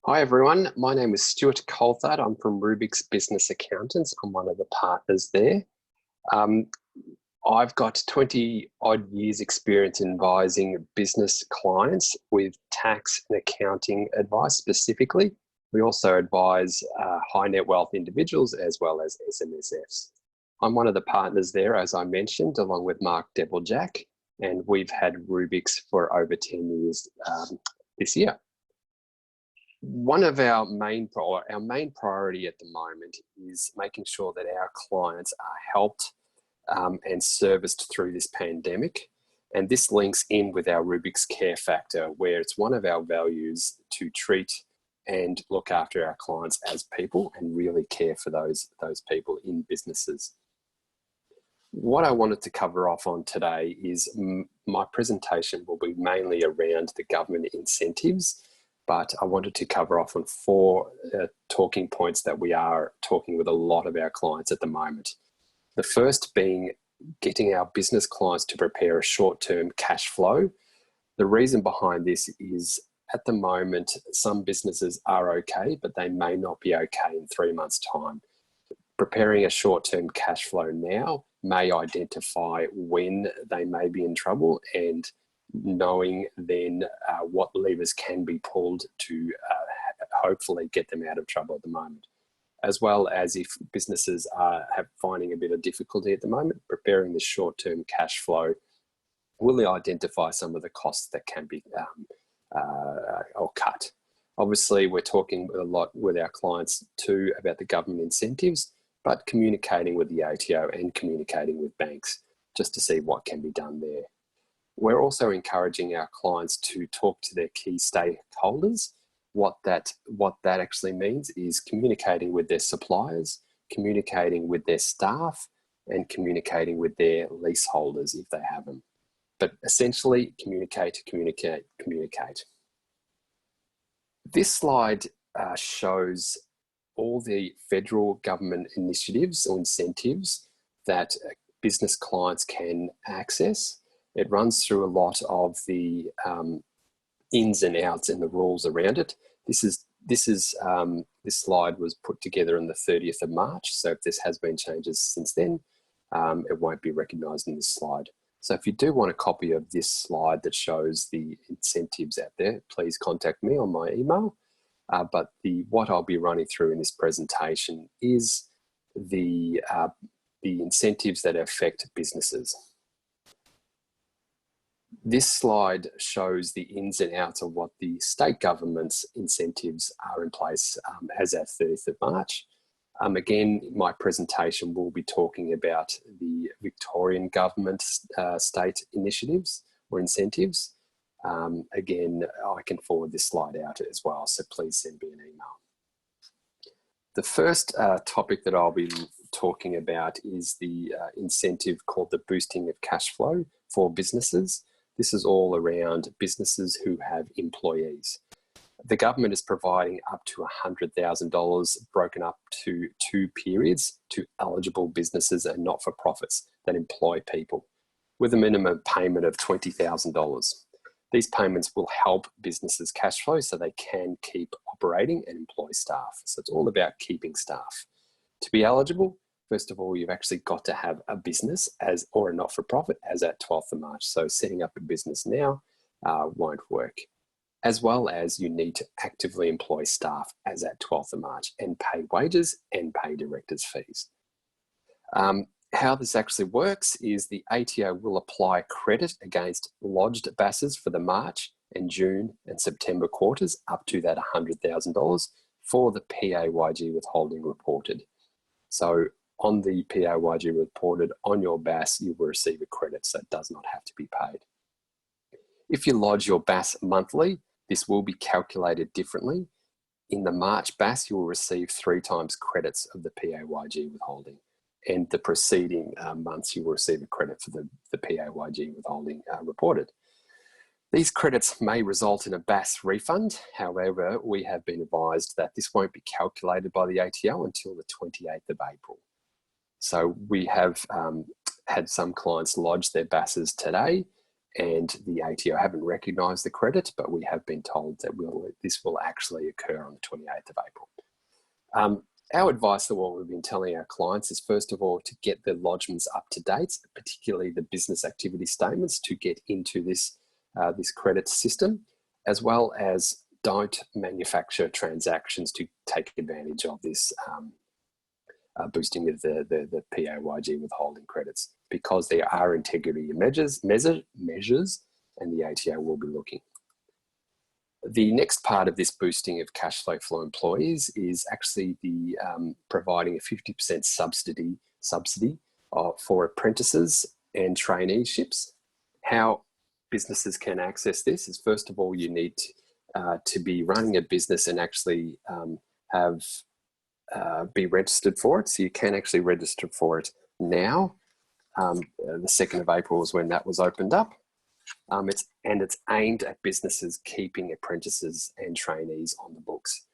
Hi everyone, my name is Stuart Coulthard. I'm from Rubiix Business Accountants. I'm one of the partners there. I've got 20 odd years experience in advising business clients with tax and accounting advice specifically. We also advise high net wealth individuals as well as SMSFs. I'm one of the partners there, as I mentioned, along with Mark Deviljack, and we've had Rubiix for over 10 years this year. One of our main priority at the moment is making sure that our clients are helped and serviced through this pandemic. And this links in with our Rubiix Care Factor, where it's one of our values to treat and look after our clients as people and really care for those people in businesses. What I wanted to cover off on today is my presentation will be mainly around the government incentives, but I wanted to cover off on four talking points that we are talking with a lot of our clients at the moment. The first being getting our business clients to prepare a short-term cash flow. The reason behind this is at the moment, some businesses are okay, but they may not be okay in 3 months' time. Preparing a short-term cash flow now may identify when they may be in trouble, and knowing then what levers can be pulled to hopefully get them out of trouble at the moment. As well as if businesses are finding a bit of difficulty at the moment, preparing this short-term cash flow will identify some of the costs that can be or cut. Obviously, we're talking a lot with our clients too about the government incentives, but communicating with the ATO and communicating with banks just to see what can be done there. We're also encouraging our clients to talk to their key stakeholders. What that actually means is communicating with their suppliers, communicating with their staff, and communicating with their leaseholders if they have them. But essentially, communicate. This slide shows all the federal government initiatives or incentives that business clients can access. It runs through a lot of the ins and outs and the rules around it. This slide was put together on the 30th of March. So if this has been changes since then, it won't be recognised in this slide. So if you do want a copy of this slide that shows the incentives out there, please contact me on my email. But what I'll be running through in this presentation is the incentives that affect businesses. This slide shows the ins and outs of what the state government's incentives are in place as at 30th of March. Again, my presentation will be talking about the Victorian government state initiatives or incentives. Again, I can forward this slide out as well, so please send me an email. The first topic that I'll be talking about is the incentive called the boosting of cash flow for businesses. This is all around businesses who have employees. The government is providing up to $100,000 broken up to 2 periods to eligible businesses and not-for-profits that employ people with a minimum payment of $20,000. These payments will help businesses cash flow so they can keep operating and employ staff. So it's all about keeping staff. To be eligible, first of all, you've actually got to have a business or a not-for-profit as at 12th of March. So setting up a business now won't work. As well as you need to actively employ staff as at 12th of March and pay wages and pay directors' fees. How this actually works is the ATO will apply credit against lodged BASs for the March and June and September quarters up to that $100,000 for the PAYG withholding reported. So on the PAYG reported on your BAS, you will receive a credit, so it does not have to be paid. If you lodge your BAS monthly, this will be calculated differently. In the March BAS, you will receive 3 times credits of the PAYG withholding. And the preceding months, you will receive a credit for the PAYG withholding reported. These credits may result in a BAS refund. However, we have been advised that this won't be calculated by the ATO until the 28th of April. So we have had some clients lodge their BASs today, and the ATO haven't recognised the credit, but we have been told that this will actually occur on the 28th of April. Our advice to what we've been telling our clients is, first of all, to get the lodgements up to date, particularly the business activity statements, to get into this credit system, as well as don't manufacture transactions to take advantage of this boosting of the PAYG withholding credits, because there are integrity measures and the ATO will be looking. The next part of this boosting of cash flow for employees is actually the providing a 50% subsidy for apprentices and traineeships. How businesses can access this is, first of all, you need to be running a business and actually be registered for it. So you can actually register for it now. The 2nd of April is when that was opened up. It's aimed at businesses keeping apprentices and trainees on the books.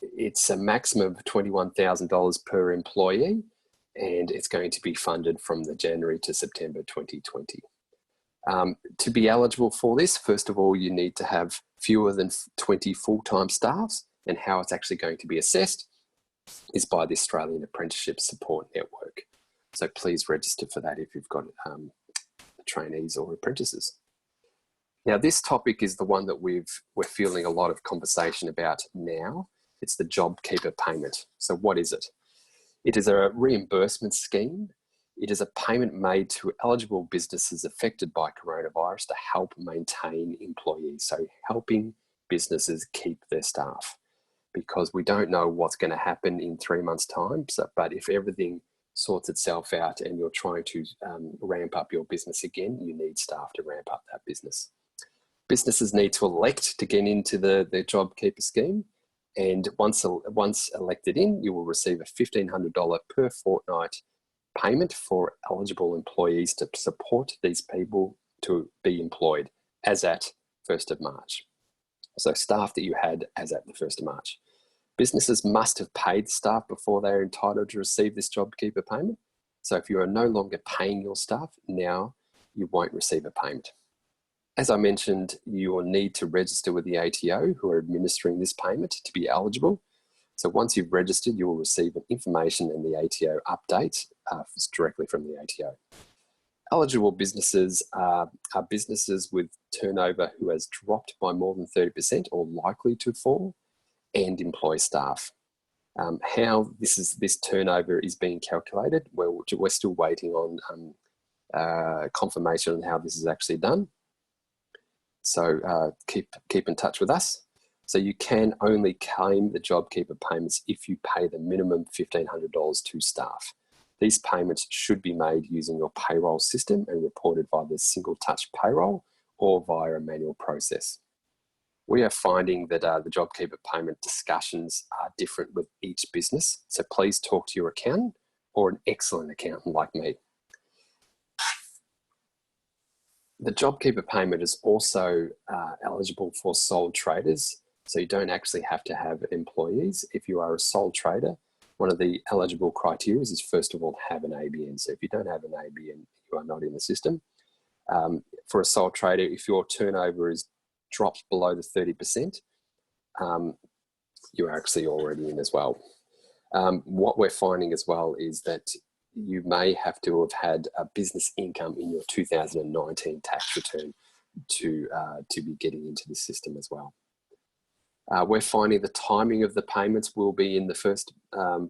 It's a maximum of $21,000 per employee, and it's going to be funded from the January to September 2020. To be eligible for this, first of all, you need to have fewer than 20 full-time staffs, and how it's actually going to be assessed is by the Australian Apprenticeship Support Network. So please register for that if you've got trainees or apprentices. Now, this topic is the one that we're feeling a lot of conversation about now. It's the JobKeeper payment. So what is it? It is a reimbursement scheme. It is a payment made to eligible businesses affected by coronavirus to help maintain employees. So helping businesses keep their staff, because we don't know what's going to happen in 3 months' time. But if everything sorts itself out and you're trying to ramp up your business again, you need staff to ramp up that business. Businesses need to elect to get into the JobKeeper scheme, and once elected in, you will receive a $1,500 per fortnight payment for eligible employees to support these people to be employed as at 1st of March. So staff that you had as at the 1st of March. Businesses must have paid staff before they are entitled to receive this JobKeeper payment. So if you are no longer paying your staff, now you won't receive a payment. As I mentioned, you will need to register with the ATO, who are administering this payment, to be eligible. So once you've registered, you will receive an information and the ATO update directly from the ATO. Eligible businesses are businesses with turnover who has dropped by more than 30% or likely to fall, and employ staff. How this turnover is being calculated, well, we're still waiting on confirmation on how this is actually done. So keep in touch with us. So you can only claim the JobKeeper payments if you pay the minimum $1,500 to staff. These payments should be made using your payroll system and reported via the single touch payroll or via a manual process. We are finding that the JobKeeper payment discussions are different with each business. So please talk to your accountant or an excellent accountant like me. The JobKeeper payment is also eligible for sole traders. So you don't actually have to have employees. If you are a sole trader, one of the eligible criteria is, first of all, have an ABN. So if you don't have an ABN, you are not in the system. For a sole trader, if your turnover drops below the 30%, you're actually already in as well. What we're finding as well is that you may have to have had a business income in your 2019 tax return to be getting into the system as well. We're finding the timing of the payments will be in the first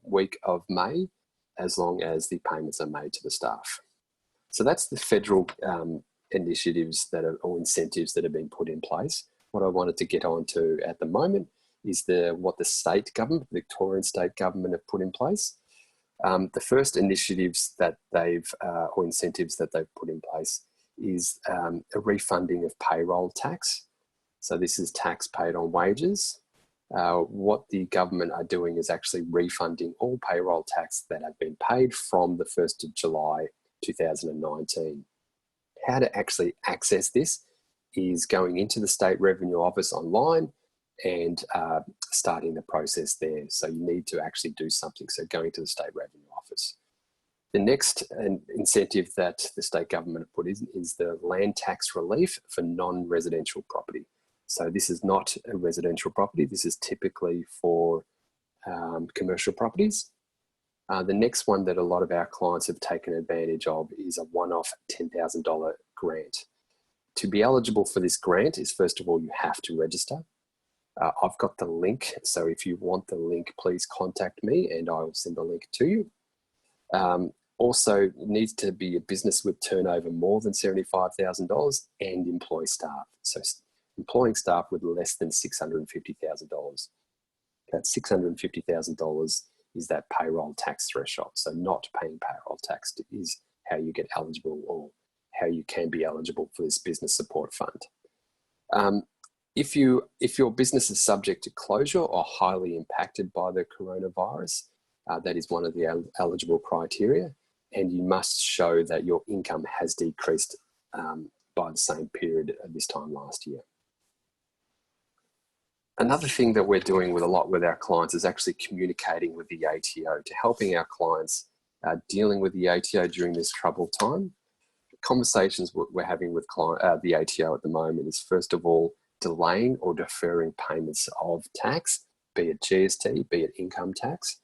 week of May, as long as the payments are made to the staff. So that's the federal initiatives or incentives that have been put in place. What I wanted to get on to at the moment is what the state government, the Victorian state government, have put in place. The first initiatives that or incentives that they've put in place is a refunding of payroll tax. So this is tax paid on wages. What the government are doing is actually refunding all payroll tax that have been paid from the 1st of July 2019. How to actually access this is going into the State Revenue Office online and starting the process there. So you need to actually do something. So going to the State Revenue Office. The next incentive that the state government put in is the land tax relief for non-residential property. So this is not a residential property. This is typically for commercial properties. The next one that a lot of our clients have taken advantage of is a one-off $10,000 grant. To be eligible for this grant is, first of all, you have to register. I've got the link, so if you want the link, please contact me and I will send the link to you. Also, it needs to be a business with turnover more than $75,000 and employ staff. So employing staff with less than $650,000. That $650,000 is that payroll tax threshold. So not paying payroll tax is how you get eligible, or how you can be eligible for this business support fund. If your business is subject to closure or highly impacted by the coronavirus, that is one of the eligible criteria, and you must show that your income has decreased by the same period at this time last year. Another thing that we're doing a lot with our clients is actually communicating with the ATO, to helping our clients dealing with the ATO during this troubled time. Conversations we're having with the ATO at the moment is, first of all, delaying or deferring payments of tax, be it GST, be it income tax.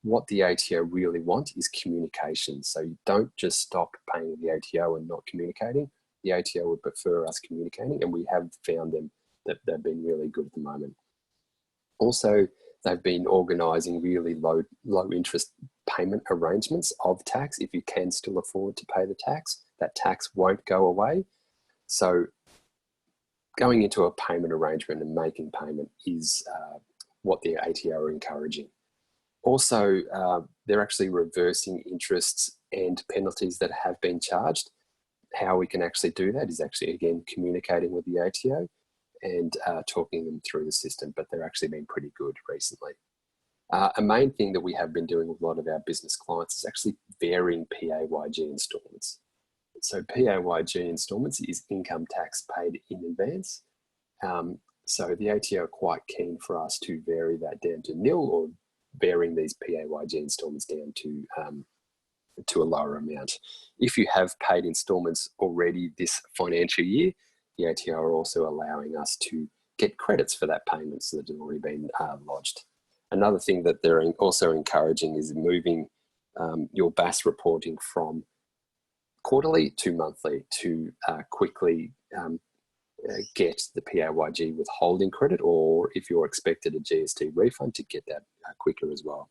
What the ATO really want is communication. So you don't just stop paying the ATO and not communicating. The ATO would prefer us communicating, and we have found them that they've been really good at the moment. Also, they've been organising really low interest payment arrangements of tax. If you can still afford to pay the tax, that tax won't go away. So going into a payment arrangement and making payment is what the ATO are encouraging. Also, they're actually reversing interests and penalties that have been charged. How we can actually do that is actually, again, communicating with the ATO and talking them through the system, but they're actually been pretty good recently. A main thing that we have been doing with a lot of our business clients is actually varying PAYG instalments. So PAYG instalments is income tax paid in advance. So the ATO are quite keen for us to vary that down to nil, or varying these PAYG instalments down to a lower amount. If you have paid instalments already this financial year, the ATO are also allowing us to get credits for that payment that have already been lodged. Another thing that they're also encouraging is moving your BAS reporting from quarterly to monthly to quickly get the PAYG withholding credit, or if you're expected a GST refund, to get that quicker as well.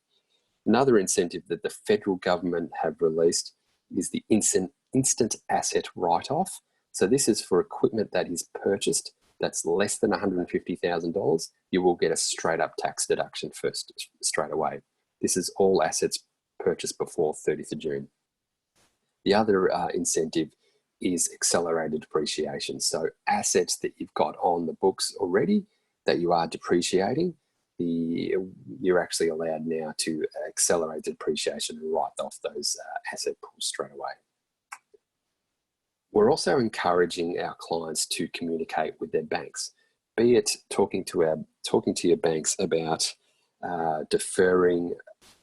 Another incentive that the federal government have released is the instant asset write-off. So this is for equipment that is purchased that's less than $150,000. You will get a straight up tax deduction straight away. This is all assets purchased before 30th of June. The other incentive is accelerated depreciation. So assets that you've got on the books already that you are depreciating, you're actually allowed now to accelerate depreciation and write off those asset pools straight away. We're also encouraging our clients to communicate with their banks, be it talking to your banks about deferring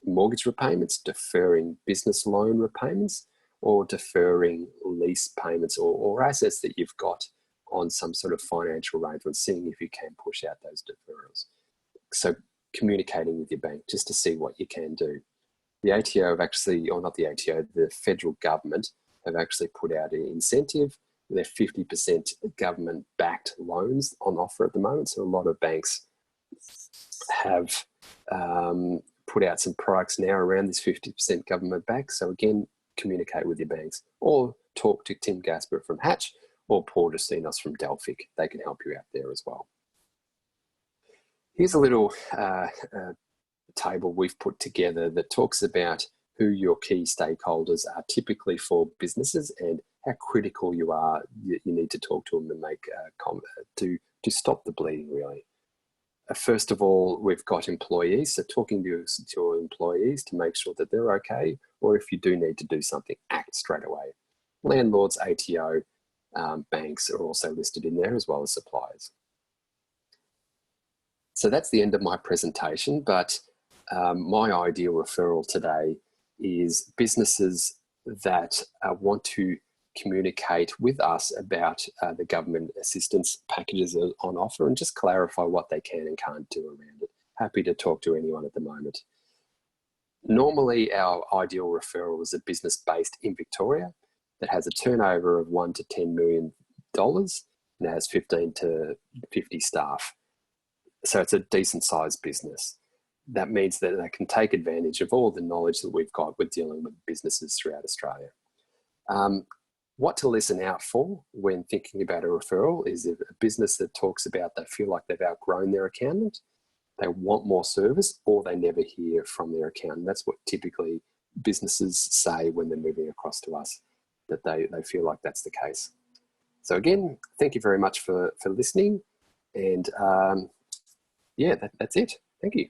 mortgage repayments, deferring business loan repayments, or deferring lease payments, or assets that you've got on some sort of financial arrangement, seeing if you can push out those deferrals. So communicating with your bank just to see what you can do. The ATO have actually, or not the ATO, the federal government have actually put out an incentive. They're 50% government-backed loans on offer at the moment. So a lot of banks have put out some products now around this 50% government back. So again, communicate with your banks, or talk to Tim Gasper from Hatch or Paul Justinos from Delphic. They can help you out there as well. Here's a little table we've put together that talks about who your key stakeholders are typically for businesses, and how critical you need to talk to them and make to stop the bleeding, really. First of all, we've got employees, so talking to your employees to make sure that they're okay, or if you do need to do something, act straight away. Landlords, ATO, banks are also listed in there, as well as suppliers. So that's the end of my presentation, but my ideal referral today is businesses that want to communicate with us about the government assistance packages on offer and just clarify what they can and can't do around it. Happy to talk to anyone at the moment. Normally, our ideal referral is a business based in Victoria that has a turnover of $1 to $10 million and has 15 to 50 staff. So it's a decent sized business. That means that they can take advantage of all the knowledge that we've got with dealing with businesses throughout Australia. What to listen out for when thinking about a referral is a business that talks about they feel like they've outgrown their accountant, they want more service, or they never hear from their accountant. That's what typically businesses say when they're moving across to us, that they feel like that's the case. So again, thank you very much for listening. And yeah, that's it. Thank you.